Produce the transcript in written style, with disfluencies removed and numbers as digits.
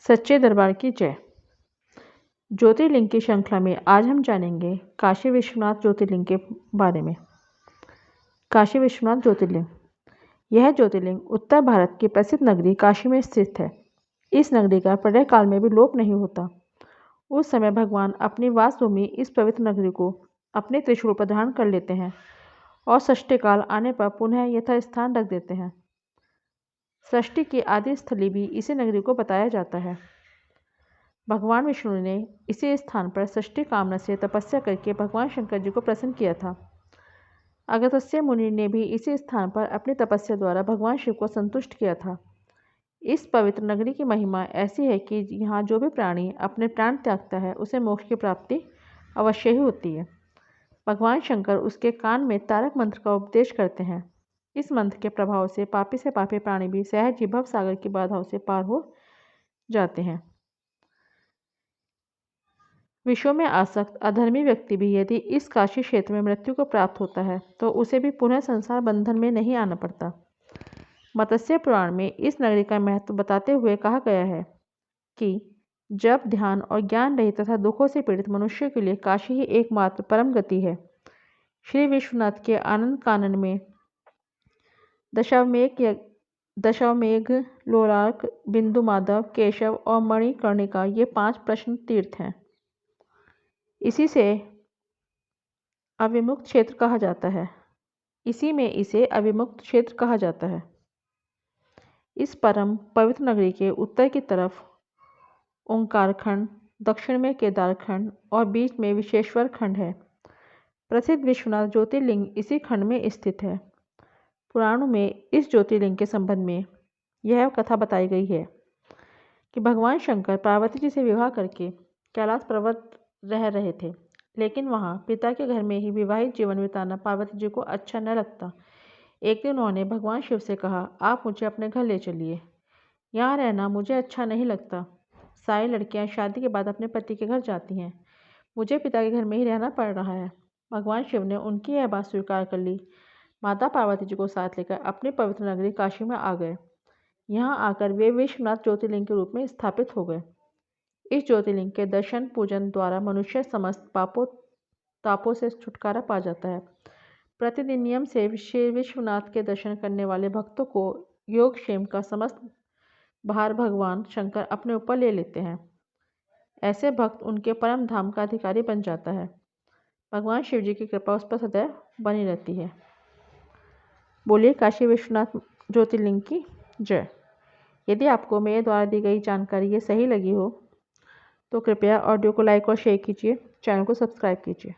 सच्चे दरबार की जय। ज्योतिर्लिंग की श्रृंखला में आज हम जानेंगे काशी विश्वनाथ ज्योतिर्लिंग के बारे में। काशी विश्वनाथ ज्योतिर्लिंग, यह ज्योतिर्लिंग उत्तर भारत की प्रसिद्ध नगरी काशी में स्थित है। इस नगरी का प्रलय काल में भी लोप नहीं होता। उस समय भगवान अपनी वासभूमि इस पवित्र नगरी को अपने त्रिशूल पर धारण कर लेते हैं और सृष्टि काल आने पर पुनः यथास्थान रख देते हैं। सृष्टि की आदि स्थली भी इसी नगरी को बताया जाता है। भगवान विष्णु ने इसी स्थान पर सृष्टि कामना से तपस्या करके भगवान शंकर जी को प्रसन्न किया था। अगस्त्य मुनि ने भी इसी स्थान पर अपनी तपस्या द्वारा भगवान शिव को संतुष्ट किया था। इस पवित्र नगरी की महिमा ऐसी है कि यहाँ जो भी प्राणी अपने प्राण त्यागता है उसे मोक्ष की प्राप्ति अवश्य ही होती है। भगवान शंकर उसके कान में तारक मंत्र का उपदेश करते हैं। इस मंत्र के प्रभाव से पापी प्राणी भी सहज ही भव सागर की बाधाओं से पार हो जाते हैं। विश्व में आसक्त अधर्मी व्यक्ति भी यदि इस काशी क्षेत्र में मृत्यु को प्राप्त होता है तो उसे भी पुनः संसार बंधन में नहीं आना पड़ता। मत्स्य पुराण में इस नगरी का महत्व बताते हुए कहा गया है कि जब ध्यान और ज्ञान रहित तथा दुखों से पीड़ित मनुष्य के लिए काशी ही एकमात्र परम गति है। श्री विश्वनाथ के आनंद कानन में दशवमेघ, लोलार्क, बिंदु माधव, केशव और मणिकर्णिका ये 5 प्रश्न तीर्थ हैं। इसी से अविमुक्त क्षेत्र कहा जाता है। इसी में इसे अविमुक्त क्षेत्र कहा जाता है। इस परम पवित्र नगरी के उत्तर की तरफ ओंकार खंड, दक्षिण में केदार खंड और बीच में विश्वेश्वर खंड है। प्रसिद्ध विश्वनाथ ज्योतिर्लिंग इसी खंड में स्थित है। पुराणों में इस ज्योतिर्लिंग के संबंध में यह कथा बताई गई है कि भगवान शंकर पार्वती जी से विवाह करके कैलाश पर्वत रह रहे थे, लेकिन वहाँ पिता के घर में ही विवाहित जीवन बिताना पार्वती जी को अच्छा न लगता। एक दिन उन्होंने भगवान शिव से कहा, आप मुझे अपने घर ले चलिए, यहाँ रहना मुझे अच्छा नहीं लगता। सारी लड़कियाँ शादी के बाद अपने पति के घर जाती हैं, मुझे पिता के घर में ही रहना पड़ रहा है। भगवान शिव ने उनकी यह बात स्वीकार कर ली। माता पार्वती जी को साथ लेकर अपनी पवित्र नगरी काशी में आ गए। यहाँ आकर वे विश्वनाथ ज्योतिर्लिंग के रूप में स्थापित हो गए। इस ज्योतिर्लिंग के दर्शन पूजन द्वारा मनुष्य समस्त तापों से छुटकारा पा जाता है। प्रतिदिन नियम से श्री विश्वनाथ के दर्शन करने वाले भक्तों को योगक्षेम का समस्त भार भगवान शंकर अपने ऊपर ले लेते हैं। ऐसे भक्त उनके परम धाम का अधिकारी बन जाता है। भगवान शिव जी की कृपा उस पर सदैव बनी रहती है। बोलिए काशी विश्वनाथ ज्योतिर्लिंग की जय। यदि आपको मेरे द्वारा दी गई जानकारी ये सही लगी हो तो कृपया ऑडियो को लाइक और शेयर कीजिए, चैनल को सब्सक्राइब कीजिए।